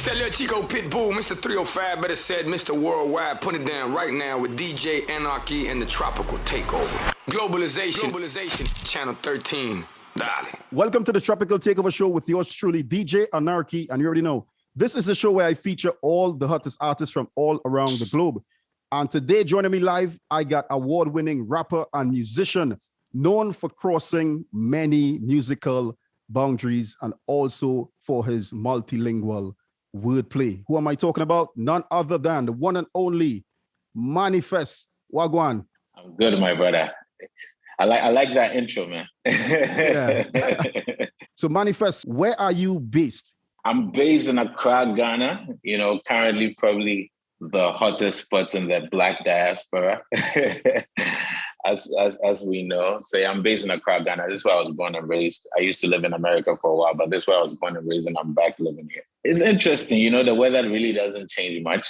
that little Chico Pitbull, Mr. 305, better said Mr. Worldwide. Put it down right now with DJ Anarchy and the Tropical Takeover. Globalization, Channel 13. Dale. Welcome to the Tropical Takeover Show with yours truly, DJ Anarchy. And you already know, this is the show where I feature all the hottest artists from all around the globe. And today, joining me live, I got award-winning rapper and musician known for crossing many musical boundaries and also for his multilingual wordplay. Who am I talking about? None other than the one and only M.ANIFEST. Wagwan. I'm good, my brother. I like that intro, man. Yeah. So M.ANIFEST, where are you based? I'm based in Accra, Ghana. You know, currently probably the hottest spot in the Black diaspora, as we know. So yeah, I'm based in Accra, Ghana. This is where I was born and raised. I used to live in America for a while, but this is where I was born and raised, and I'm back living here. It's interesting, you know, the weather really doesn't change much.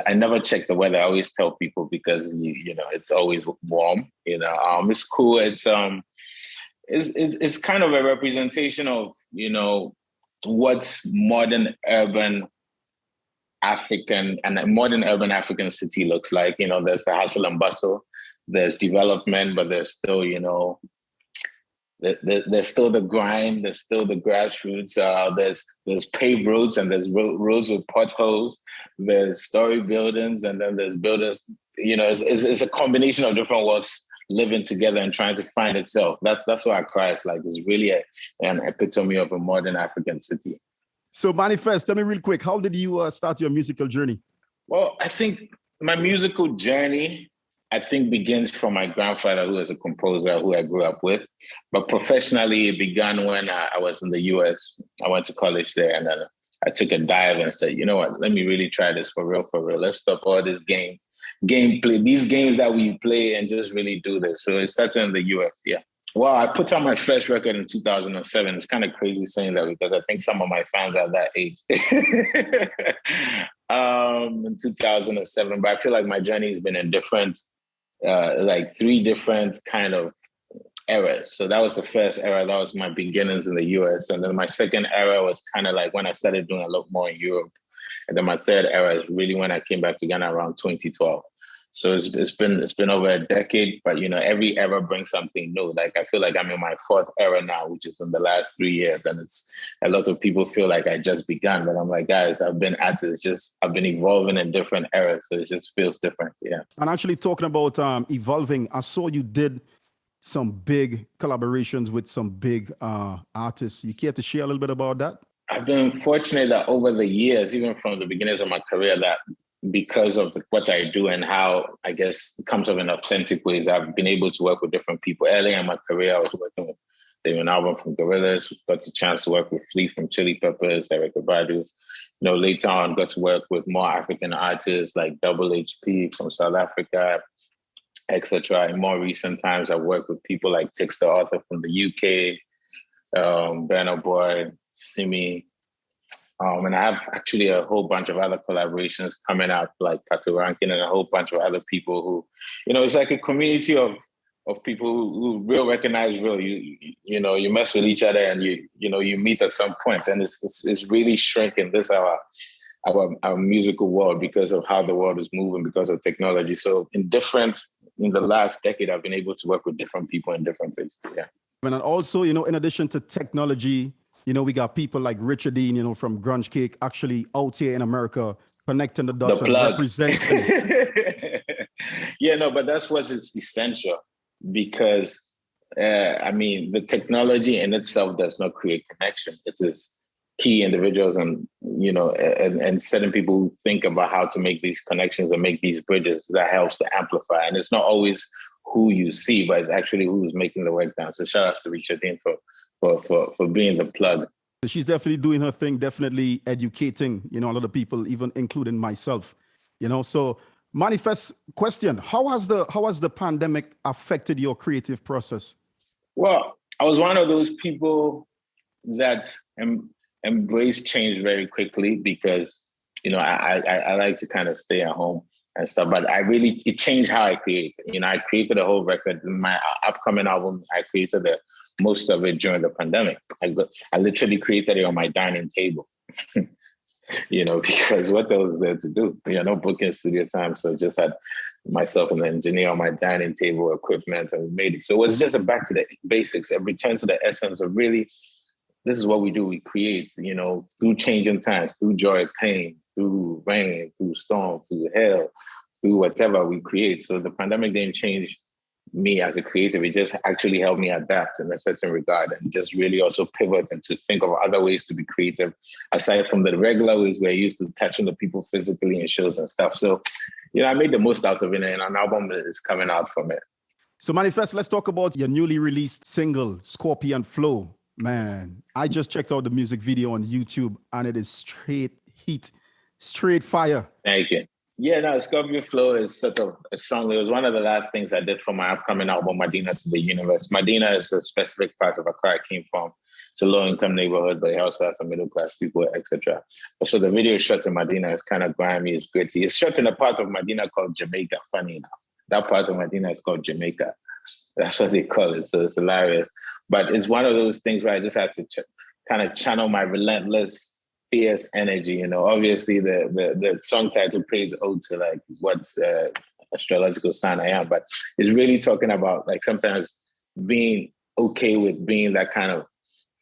I never check the weather. I always tell people because you know it's always warm. You know, it's cool. It's kind of a representation of, you know, what modern urban African city looks like. You know, there's the hustle and bustle, there's development, but there's still, you know, there's still the grind, there's still the grassroots. There's paved roads and there's roads with potholes. There's story buildings and then there's buildings. You know, it's a combination of different worlds living together and trying to find itself. That's what Accra is like. It's really an epitome of a modern African city. So M.ANIFEST, tell me real quick, how did you start your musical journey? Well, I think my musical journey, begins from my grandfather, who is a composer who I grew up with. But professionally, it began when I was in the US. I went to college there, and then I took a dive and said, you know what, let me really try this for real. Let's stop all this gameplay, these games that we play, and just really do this. So it started in the US, yeah. Well, I put out my first record in 2007. It's kind of crazy saying that because I think some of my fans are that age. In 2007, but I feel like my journey has been in different, like 3 different kind of eras. So that was the first era. That was my beginnings in the US. And then my second era was kind of like when I started doing a lot more in Europe. And then my third era is really when I came back to Ghana around 2012. So it's been over a decade, but you know, every era brings something new. Like I feel like I'm in my 4th era now, which is in the last 3 years. And it's a lot of people feel like I just began, but I'm like, guys, I've been at it. I've been evolving in different eras. So it just feels different. Yeah. And actually talking about evolving, I saw you did some big collaborations with some big artists. You care to share a little bit about that? I've been fortunate that over the years, even from the beginnings of my career, that because of what I do and how, I guess, it comes up in authentic ways, I've been able to work with different people. Early in my career, I was working with David Album from Gorillaz, got the chance to work with Flea from Chili Peppers, Eric Badu. You know, later on, got to work with more African artists like Double HP from South Africa, etc. In more recent times, I've worked with people like Tix the Author from the UK, Burna Boy, Simi. And I have actually a whole bunch of other collaborations coming out, like Kato Rankin and a whole bunch of other people who, you know, it's like a community of people who real recognize real. You know, you mess with each other and you meet at some point, and it's really shrinking this our musical world because of how the world is moving because of technology. So in the last decade, I've been able to work with different people in different places. Yeah. And also, you know, in addition to technology, you know, we got people like Richard Dean, you know, from GRUNGECAKE actually out here in America connecting the dots and representing. Yeah, no, but that's what's essential because, I mean, the technology in itself does not create connection. It is key individuals and, you know, and certain people who think about how to make these connections and make these bridges that helps to amplify. And it's not always who you see, but it's actually who's making the work down. So shout out to Richard Dean for being the plug. She's definitely doing her thing, definitely educating, you know, a lot of people, even including myself, you know. So M.ANIFEST, question, how has the pandemic affected your creative process? Well, I was one of those people that embrace change very quickly because, you know, I like to kind of stay at home and stuff, but it changed how I create. You know, I created a whole record. My upcoming album, I created most of it during the pandemic. I literally created it on my dining table. because what else is there to do? No booking studio time. So just had myself and the engineer on my dining table, equipment, and we made it. So it was just a back to the basics, a return to the essence of really, this is what we do. We create, through changing times, through joy, pain, through rain, through storm, through hell, through whatever we create. So the pandemic didn't change me as a creative. It just actually helped me adapt in a certain regard and just really also pivot and to think of other ways to be creative aside from the regular ways we're used to touching the people physically in shows and stuff. So, I made the most out of it, and an album is coming out from it. So Manifest, let's talk about your newly released single, Scorpio Flow. Man, I just checked out the music video on YouTube and it is straight heat, straight fire. Thank you. Yeah, no, Scorpio Flow is sort of a song. It was one of the last things I did for my upcoming album, Medina To The Universe. Medina is a specific part of Accra I came from. It's a low-income neighborhood, but it also has some middle-class people, etc. So the video is shot in Medina. It's kind of grimy, it's gritty. It's shot in a part of Medina called Jamaica, funny enough. That part of Medina is called Jamaica. That's what they call it, so it's hilarious. But it's one of those things where I just had to kind of channel my relentless, fierce energy. Obviously the song title pays ode to like what astrological sign I am, but it's really talking about like sometimes being okay with being that kind of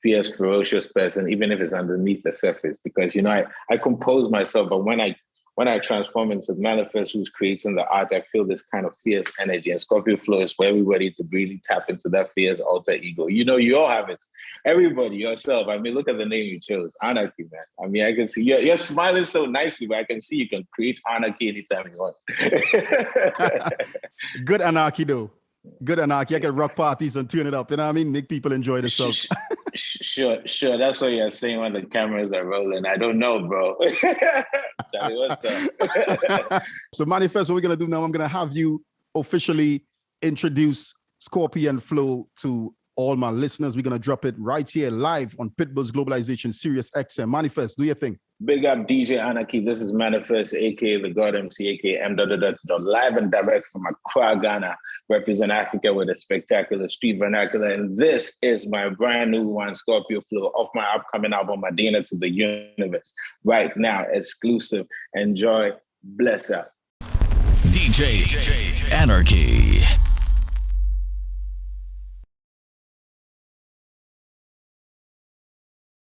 fierce, ferocious person, even if it's underneath the surface. Because I compose myself, but when I transform into M.ANIFEST, who's creating the art, I feel this kind of fierce energy. And Scorpio Flow is for everybody to really tap into that fierce alter ego. You all have it. Everybody, yourself. I mean, look at the name you chose, Anarchy, man. I mean, I can see you're smiling so nicely, but I can see you can create anarchy anytime you want. Good anarchy, though. Good anarchy. I can rock parties and tune it up. You know what I mean? Make people enjoy themselves. Sure. That's what you're saying when the cameras are rolling. I don't know, bro. Charlie, what's up? So M.ANIFEST, what we're going to do now, I'm going to have you officially introduce Scorpio Flow to all my listeners. We're going to drop it right here live on Pitbull's Globalization, SiriusXM. M.ANIFEST, do your thing. Big up DJ Anarchy. This is M.ANIFEST, aka the God MC, aka M. Live and direct from Accra, Ghana. Represent Africa with a spectacular street vernacular. And this is my brand new one, Scorpio Flow, off my upcoming album, Medina To The Universe. Right now, exclusive. Enjoy. Bless up. DJ ANARCHY.